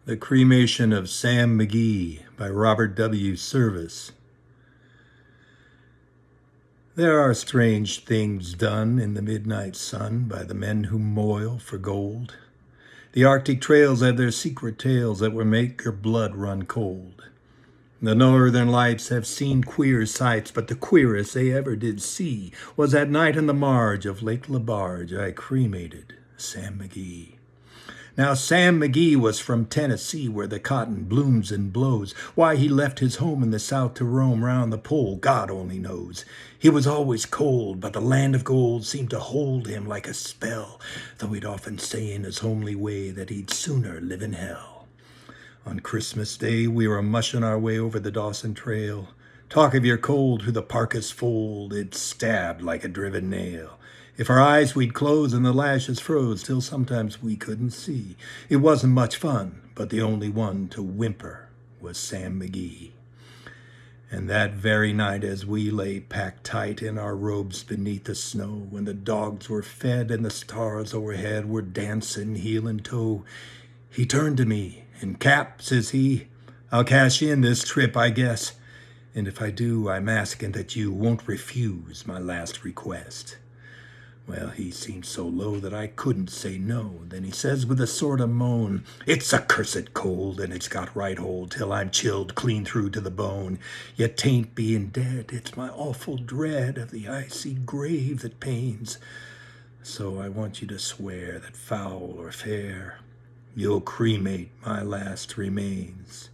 The Cremation of Sam McGee by Robert W. Service. There are strange things done in the midnight sun by the men who moil for gold. The Arctic trails have their secret tales that will make your blood run cold. The northern lights have seen queer sights, but the queerest they ever did see was that night on the marge of Lake Labarge I cremated Sam McGee. Now, Sam McGee was from Tennessee, where the cotton blooms and blows. Why he left his home in the South to roam round the pole, God only knows. He was always cold, but the land of gold seemed to hold him like a spell, though he'd often say in his homely way that he'd sooner live in hell. On Christmas Day, we were mushing our way over the Dawson Trail. Talk of your cold through the parka's fold, it stabbed like a driven nail. If our eyes we'd close and the lashes froze till sometimes we couldn't see. It wasn't much fun, but the only one to whimper was Sam McGee. And that very night as we lay packed tight in our robes beneath the snow, when the dogs were fed and the stars overhead were dancing heel and toe, he turned to me, and Cap, says he, I'll cash in this trip, I guess. And if I do, I'm asking that you won't refuse my last request. Well, he seemed so low that I couldn't say no. Then he says with a sort of moan, it's a cursed cold, and it's got right hold till I'm chilled clean through to the bone. Yet 'tain't being dead, it's my awful dread of the icy grave that pains. So I want you to swear that foul or fair, you'll cremate my last remains.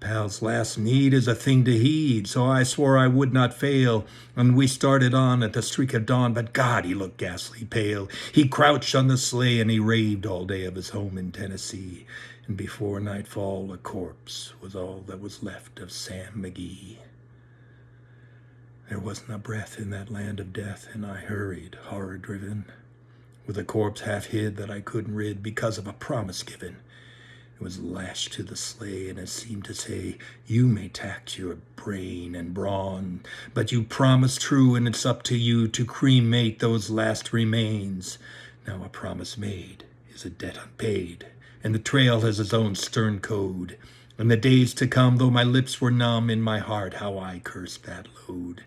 Pal's last need is a thing to heed, so I swore I would not fail, and we started on at the streak of dawn, but God, he looked ghastly pale. He crouched on the sleigh, and he raved all day of his home in Tennessee, and before nightfall a corpse was all that was left of Sam McGee. There wasn't a breath in that land of death, and I hurried, horror-driven, with a corpse half hid that I couldn't rid because of a promise given. It was lashed to the sleigh, and it seemed to say, you may tax your brain and brawn, but you promised true, and it's up to you to cremate those last remains. Now a promise made is a debt unpaid, and the trail has its own stern code. In the days to come, though my lips were numb, in my heart how I cursed that load.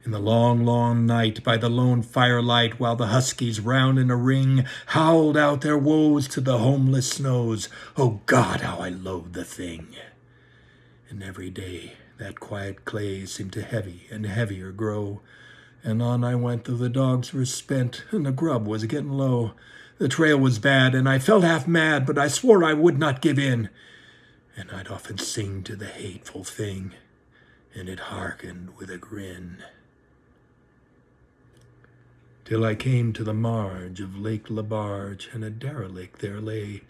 In the long, long night, by the lone firelight, while the huskies round in a ring howled out their woes to the homeless snows, oh God, how I loathed the thing. And every day that quiet clay seemed to heavy and heavier grow, and on I went though the dogs were spent and the grub was getting low. The trail was bad, and I felt half mad, but I swore I would not give in. And I'd often sing to the hateful thing, and it hearkened with a grin. Till I came to the marge of Lake Labarge, and a derelict there lay.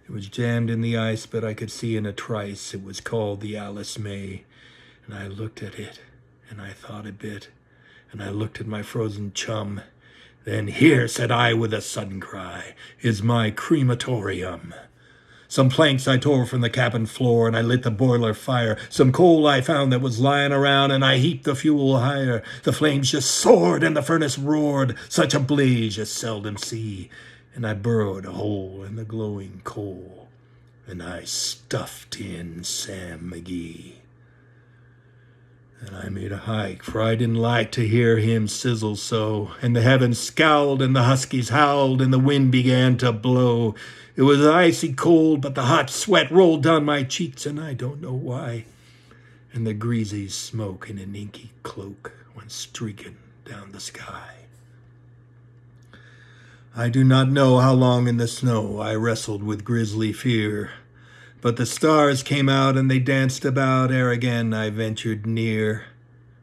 It was jammed in the ice, but I could see in a trice it was called the Alice May. And I looked at it, and I thought a bit, and I looked at my frozen chum. Then here, said I with a sudden cry, is my crematorium. Some planks I tore from the cabin floor, and I lit the boiler fire. Some coal I found that was lying around, and I heaped the fuel higher. The flames just soared, and the furnace roared, such a blaze you seldom see. And I burrowed a hole in the glowing coal, and I stuffed in Sam McGee. And I made a hike, for I didn't like to hear him sizzle so. And the heavens scowled, and the huskies howled, and the wind began to blow. It was icy cold, but the hot sweat rolled down my cheeks, and I don't know why. And the greasy smoke in an inky cloak went streaking down the sky. I do not know how long in the snow I wrestled with grisly fear, but the stars came out and they danced about ere again I ventured near.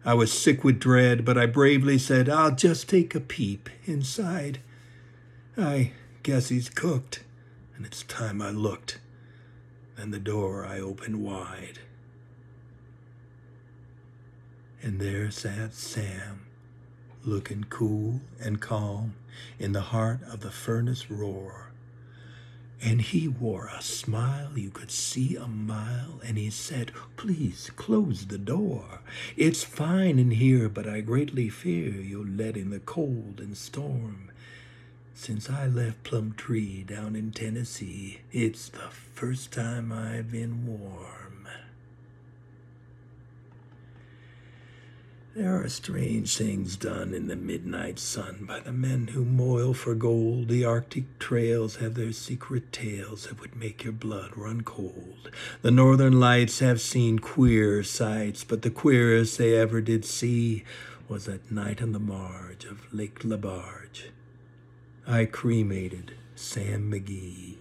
I was sick with dread, but I bravely said, I'll just take a peep inside. I guess he's cooked. And it's time I looked, then the door I opened wide. And there sat Sam, looking cool and calm in the heart of the furnace roar. And he wore a smile you could see a mile, and he said, please close the door. It's fine in here, but I greatly fear you'll let in the cold and storm. Since I left Plum Tree down in Tennessee, it's the first time I've been warm. There are strange things done in the midnight sun by the men who moil for gold. The Arctic trails have their secret tales that would make your blood run cold. The northern lights have seen queer sights, but the queerest they ever did see was that night on the marge of Lake Labarge. I cremated Sam McGee.